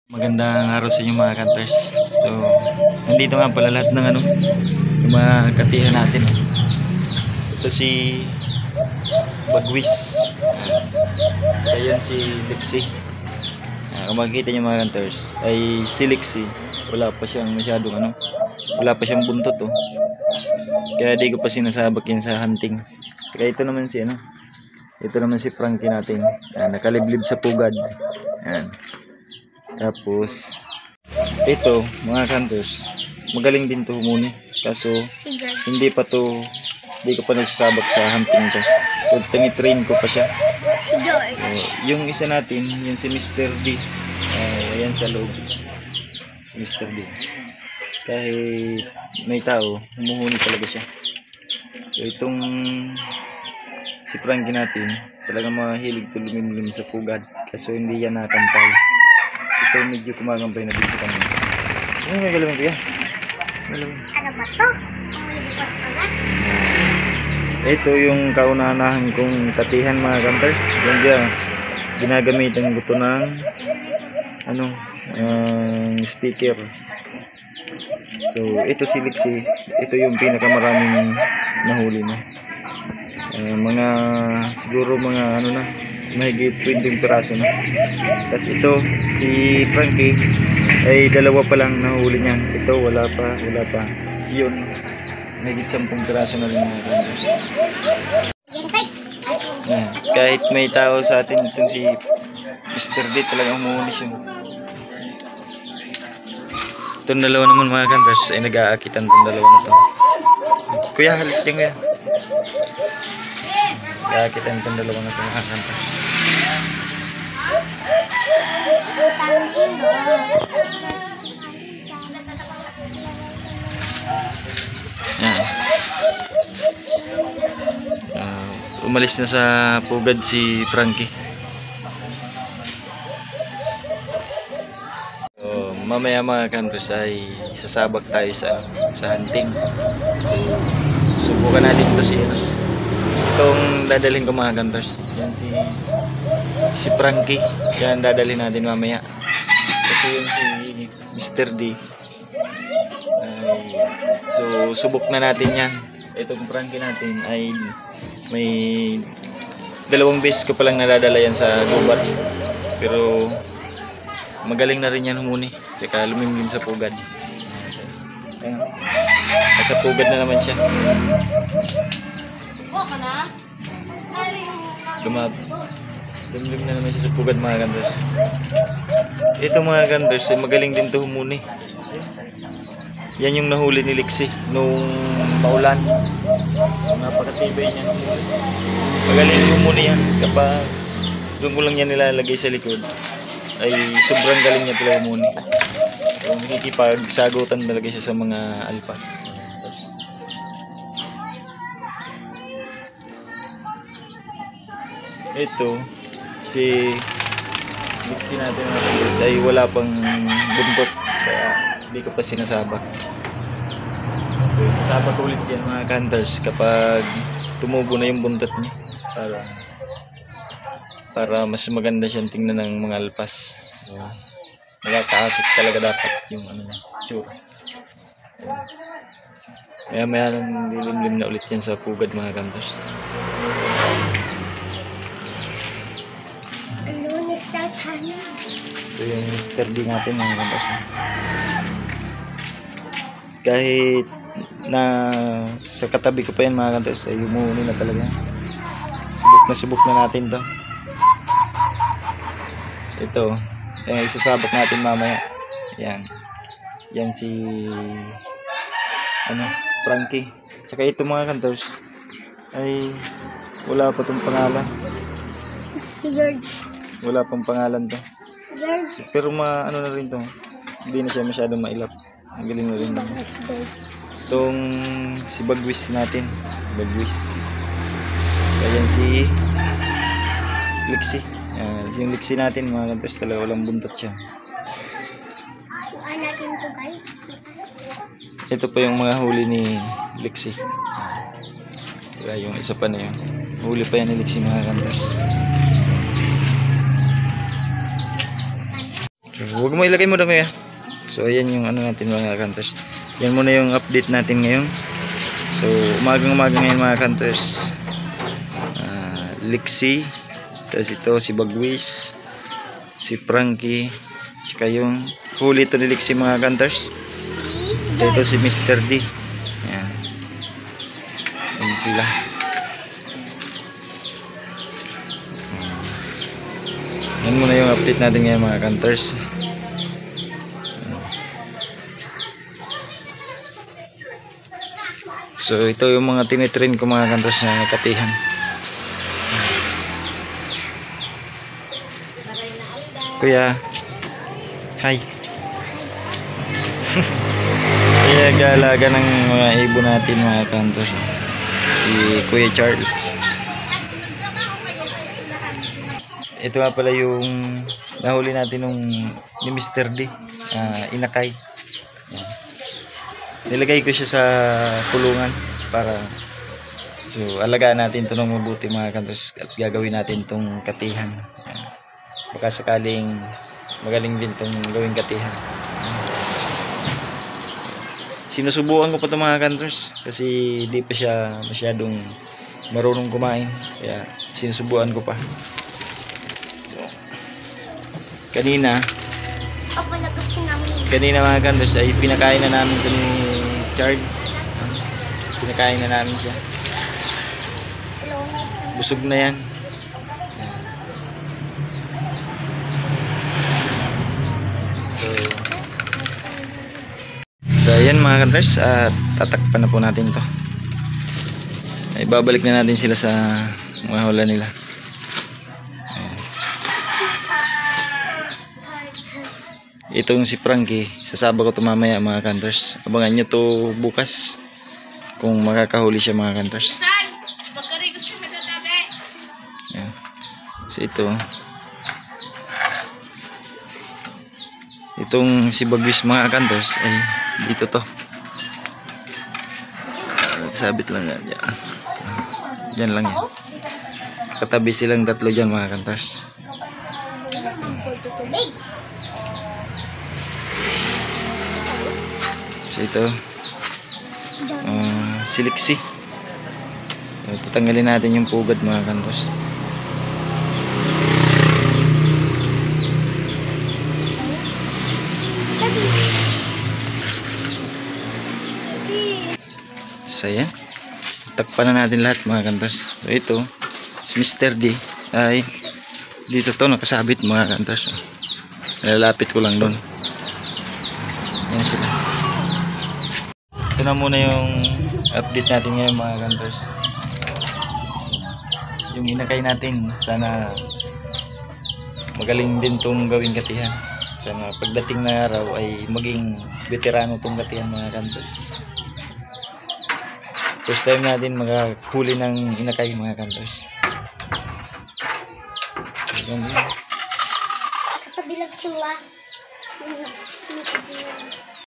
Magandang araw sa inyo mga hunters. So, nandito nga pala lahat ng yung mga katihan natin. Ito si Bagwis. Ayan si Lexi. Kung makikita nyo mga hunters, ay si Lexi, wala pa siyang masyadong wala pa siyang buntot oh. Kaya di ko pa sinasabak yan sa hunting. Kaya ito naman si ito naman si Frankie natin. Nakaliblib sa pugad. Ayan. Tapos ito mga hunters, magaling din to humuni, kaso hindi ko pa nasasabak sa hunting to. So tinitrain ko pa siya. So, yung isa natin, yung si Mr. D, ayan sa loob, Mr. D, kahit may tao, humuhuni talaga siya. So itong si Frankie natin, talagang mahilig to lumimlim sa pugad, kaso hindi yan nakampay. Ito medyo kumagampay na dito kami. Ano may galawin ko yan? Ano ba to? Ito yung kauna-unahan kong katihan mga hunters. Yan dyan, ginagamitan ko ito ng speaker. So ito si Lexi, ito yung pinakamaraming nahuli na. Siguro mga mahigit 20 piraso na. Tapos ito si Frankie ay dalawa pa lang nahuli niya. Ito wala pa. Yun, mahigit 10 piraso na rin mga hunters. Kahit may tao sa atin, itong si Mr. D talagang humuhuli siya. Itong dalawa naman mga hunters ay nag-aakitan itong dalawa na to. Kuya, halis dyan kuya. Nag-aakitan itong dalawa na to mga hunters. Yan. Umalis na sa pugad si Frankie. So, mamaya mga hunters ay sasabak tayo sa hunting. So subukan natin ito itong dadalhin ko mga hunters. Yan si Frankie. Yan dadalhin natin mamaya. Kasi yun si Mr. D. So subok na natin yan. Itong Frankie natin ay may 2 beses ko palang nadadala yan sa gubat. Pero magaling na rin yan humuni. Tsaka lumimlim sa pugad. Ayan. Nasa pugad na naman siya. Lumimlim na naman siya sa pugad mga hunters. Ito mga hunters ay magaling din to humuni. Yan yung nahuli ni Lexi nung paulan. Napakatibay niya. Magaling humuni yan. Kapag doon ko lang yan nilalagay sa likod, ay sobrang galing niya talaga humuni. So nakikipagsagutan talaga siya sa mga alpas. Ito si Lexi natin mga hunters ay wala pang buntot, kaya hindi ko pa sinasabak. So sasabak ulit yan mga hunters kapag tumubo na yung buntot niya, para mas maganda siyang tingnan ng mga alpas. So, nagkakaakit talaga dapat yung tsura. Kaya mayroong lilimlim na ulit yan sa pugad mga hunters. So yung Mr. D natin mga hunters. Kahit na sa katabi ko pa yan mga hunters ay humuhuni na talaga. Subok na natin to. Ito isasabak natin mamaya. Yan si Frankie. Tsaka ito mga hunters ay wala pa tong pangalan. Si George. Wala pang pangalan to. George. Pero na rin to. Hindi na siya masyadong mailap. Ang galing na rin naman. Itong si Bagwis natin. Bagwis. Ayan si Lexi. Yung Lexi natin mga hunters talaga walang buntot siya. Ito pa yung mga huli ni Lexi. Kaya yung isa pa na yun. Huli pa yan ni Lexi mga hunters. So, huwag mo ilagay mo na kaya. So ayan yung ano natin mga hunters. Yan muna yung update natin ngayon. So umagang-umaga ngayon mga hunters. Lixie, tapos ito si Bagwis, si Frankie, tsaka yung huli ito ni Lixie mga hunters. Ito si Mr. D. Ayan. Ayan sila. Yan muna yung update natin ngayon mga hunters. So ito yung mga tinitrain ko mga hunters na katihan. Kuya, hi. Kaya galaga ng mga ibon natin mga kantos. Si Kuya Charles. Ito nga pala yung nahuli natin nung ni Mr. D. Inakay. Nilagay ko siya sa kulungan para so alagaan natin ito ng mabuti mga kantos at gagawin natin itong katihan. Baka sakaling magaling din itong gawing katihan. Sinusubukan ko pa itong mga hunters kasi di pa siya masyadong marunong kumain, kaya sinusubukan ko pa. So, kanina mga hunters ay pinakain na namin ito ni Charles. Pinakain na namin siya. Busog na yan. So ayan mga hunters, tatakpan na po natin to. Ay babalik na natin sila sa mga hula nila. Ayan. Itong si Frankie, sasaba ko to mamaya mga hunters. Abangan nyo to bukas kung makakahuli siya mga hunters. Ayan. So itong si Bagwis mga hunters ay dito to. Sabit lang yan. Diyan lang yan. Katabi silang tatlo dyan mga hunters. So ito si Lixie. Tatanggalin natin yung pugad mga hunters. So ayan, takpan na natin lahat mga hunters. So ito si Mr. D ay dito to nakasabit mga hunters. Nalalapit ko lang doon. Ayan sila. Ito na muna yung update natin ngayon mga hunters. Yung inakay natin, sana magaling din tong gawing katihan. Sana pagdating na araw ay maging veterano tong katihan mga hunters. First time natin makahuli ng inakay mga hunters. Katabilag sila.